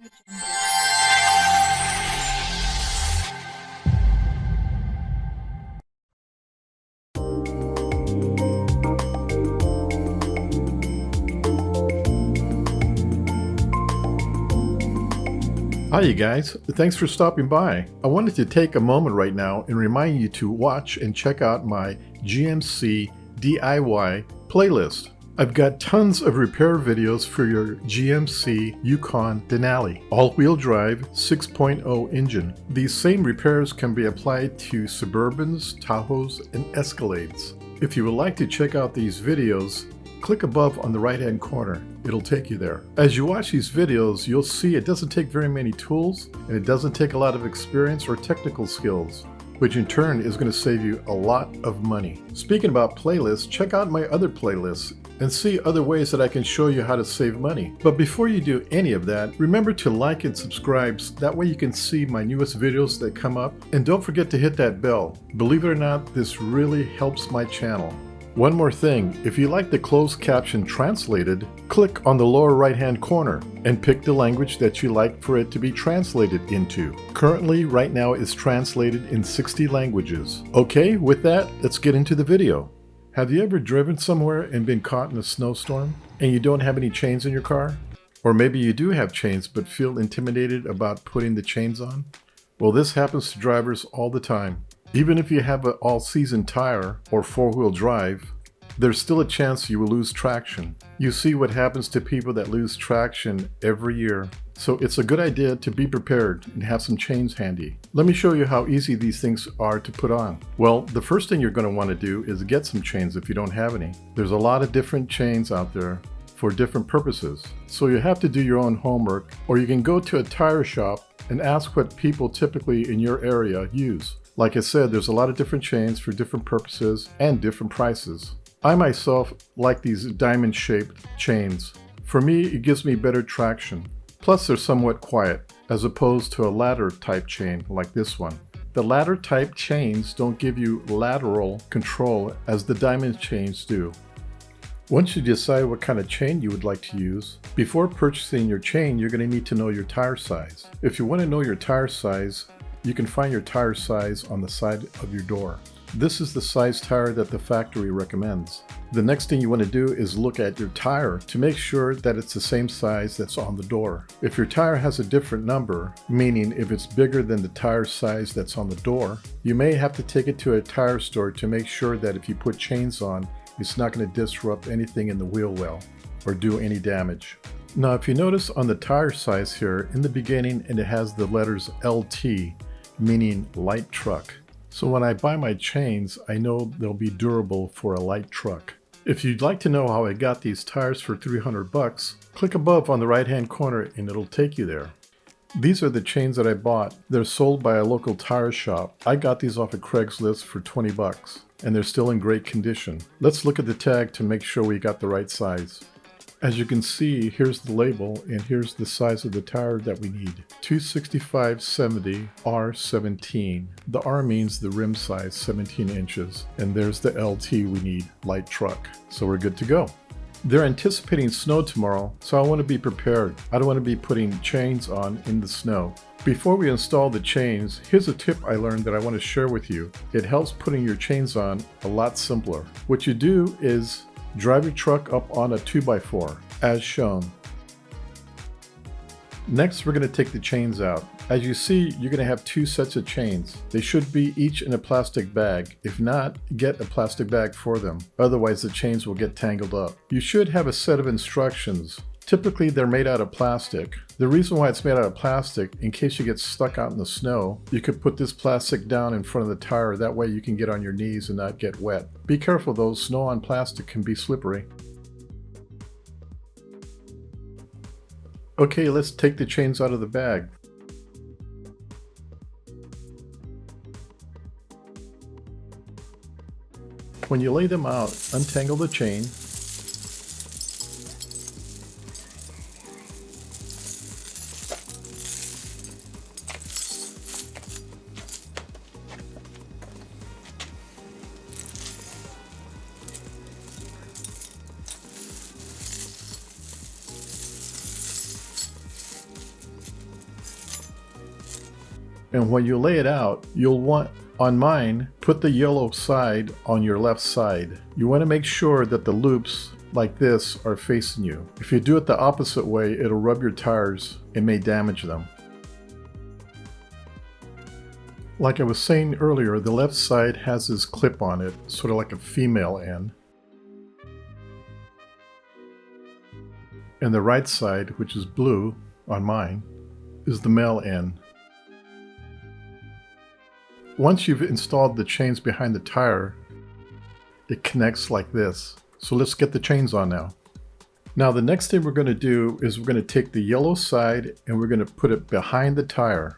Hi, you guys. Thanks for stopping by. I wanted to take a moment right now and remind you to watch and check out my GMC DIY playlist. I've got tons of repair videos for your GMC Yukon Denali, all-wheel drive 6.0 engine. These same repairs can be applied to Suburbans, Tahoes, and Escalades. If you would like to check out these videos, click above on the right-hand corner. It'll take you there. As you watch these videos, you'll see it doesn't take very many tools, and it doesn't take a lot of experience or technical skills, which in turn is going to save you a lot of money. Speaking about playlists, check out my other playlists and see other ways that I can show you how to save money. But before you do any of that, remember to like and subscribe. That way you can see my newest videos that come up. And don't forget to hit that bell. Believe it or not, this really helps my channel. One more thing, if you like the closed caption translated, click on the lower right-hand corner and pick the language that you like for it to be translated into. Currently, right now, it's translated in 60 languages. Okay, with that, let's get into the video. Have you ever driven somewhere and been caught in a snowstorm and you don't have any chains in your car? Or maybe you do have chains but feel intimidated about putting the chains on? Well, this happens to drivers all the time. Even if you have an all-season tire or four-wheel drive, there's still a chance you will lose traction. You see what happens to people that lose traction every year. So it's a good idea to be prepared and have some chains handy. Let me show you how easy these things are to put on. Well, the first thing you're going to want to do is get some chains if you don't have any. There's a lot of different chains out there for different purposes. So you have to do your own homework, or you can go to a tire shop and ask what people typically in your area use. Like I said, there's a lot of different chains for different purposes and different prices. I myself like these diamond-shaped chains. For me, it gives me better traction. Plus, they're somewhat quiet, as opposed to a ladder-type chain like this one. The ladder-type chains don't give you lateral control as the diamond chains do. Once you decide what kind of chain you would like to use, before purchasing your chain, you're going to need to know your tire size. If you want to know your tire size, you can find your tire size on the side of your door. This is the size tire that the factory recommends. The next thing you want to do is look at your tire to make sure that it's the same size that's on the door. If your tire has a different number, meaning if it's bigger than the tire size that's on the door, you may have to take it to a tire store to make sure that if you put chains on, it's not going to disrupt anything in the wheel well or do any damage. Now, if you notice on the tire size here in the beginning, and it has the letters LT, meaning light truck. So when I buy my chains, I know they'll be durable for a light truck. If you'd like to know how I got these tires for 300 bucks, click above on the right-hand corner and it'll take you there. These are the chains that I bought. They're sold by a local tire shop. I got these off of Craigslist for 20 bucks, and they're still in great condition. Let's look at the tag to make sure we got the right size. As you can see, here's the label, and here's the size of the tire that we need. 265/70 R17. The R means the rim size, 17 inches. And there's the LT we need, light truck. So we're good to go. They're anticipating snow tomorrow, so I want to be prepared. I don't want to be putting chains on in the snow. Before we install the chains, here's a tip I learned that I want to share with you. It helps putting your chains on a lot simpler. What you do is drive your truck up on a 2x4, as shown. Next, we're going to take the chains out. As you see, you're going to have two sets of chains. They should be each in a plastic bag. If not, get a plastic bag for them. Otherwise, the chains will get tangled up. You should have a set of instructions. Typically, they're made out of plastic. The reason why it's made out of plastic, in case you get stuck out in the snow, you could put this plastic down in front of the tire. That way you can get on your knees and not get wet. Be careful though, snow on plastic can be slippery. Okay, let's take the chains out of the bag. When you lay them out, untangle the chain. And when you lay it out, you'll want, on mine, put the yellow side on your left side. You want to make sure that the loops like this are facing you. If you do it the opposite way, it'll rub your tires and may damage them. Like I was saying earlier, the left side has this clip on it, sort of like a female end. And the right side, which is blue on mine, is the male end. Once you've installed the chains behind the tire, it connects like this. So let's get the chains on now. Now the next thing we're going to do is we're going to take the yellow side and we're going to put it behind the tire,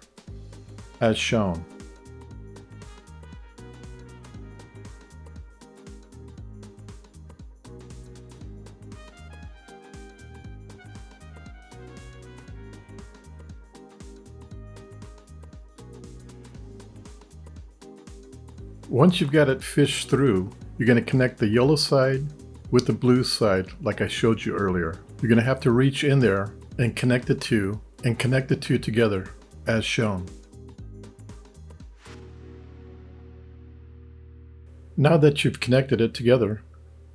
as shown. Once you've got it fished through, you're going to connect the yellow side with the blue side like I showed you earlier. You're going to have to reach in there and connect the two together as shown. Now that you've connected it together,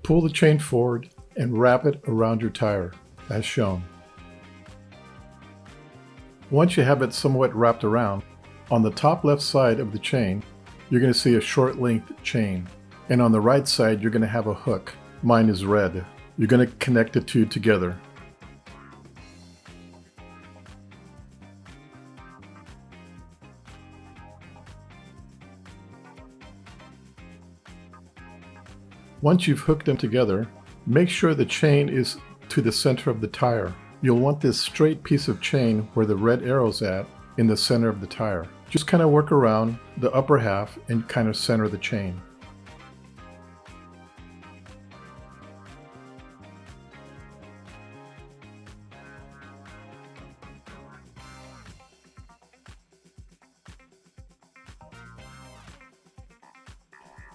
pull the chain forward and wrap it around your tire as shown. Once you have it somewhat wrapped around, on the top left side of the chain, you're going to see a short length chain. And on the right side, you're going to have a hook. Mine is red. You're going to connect the two together. Once you've hooked them together, make sure the chain is to the center of the tire. You'll want this straight piece of chain where the red arrow's at in the center of the tire. Just kind of work around the upper half and kind of center the chain.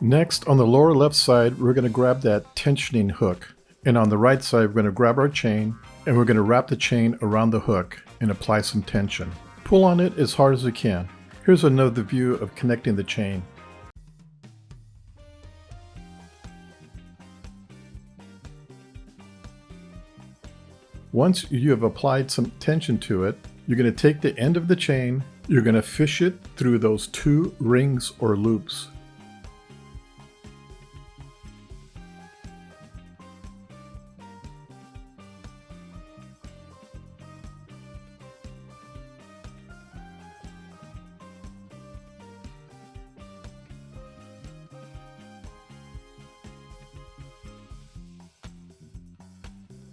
Next, on the lower left side, we're going to grab that tensioning hook. And on the right side, we're going to grab our chain and we're going to wrap the chain around the hook and apply some tension. Pull on it as hard as you can. Here's another view of connecting the chain. Once you have applied some tension to it, you're going to take the end of the chain, you're going to fish it through those two rings or loops.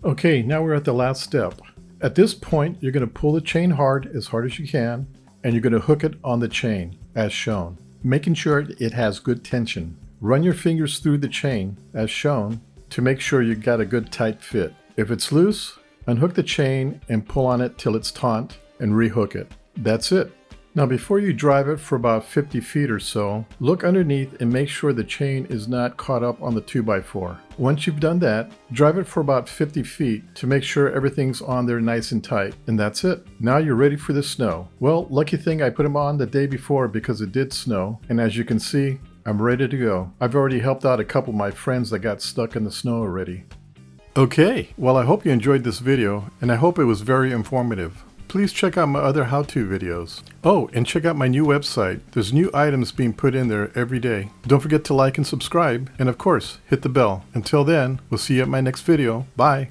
Okay, now we're at the last step. At this point, you're going to pull the chain hard as you can, and you're going to hook it on the chain, as shown, making sure it has good tension. Run your fingers through the chain, as shown, to make sure you got a good tight fit. If it's loose, unhook the chain and pull on it till it's taut and rehook it. That's it. Now before you drive it for about 50 feet or so, look underneath and make sure the chain is not caught up on the 2x4. Once you've done that, drive it for about 50 feet to make sure everything's on there nice and tight. And that's it. Now you're ready for the snow. Well, lucky thing I put them on the day before because it did snow. And as you can see, I'm ready to go. I've already helped out a couple of my friends that got stuck in the snow already. Okay, well I hope you enjoyed this video and I hope it was very informative. Please check out my other how-to videos. Oh, and check out my new website. There's new items being put in there every day. Don't forget to like and subscribe, and of course, hit the bell. Until then, we'll see you at my next video. Bye!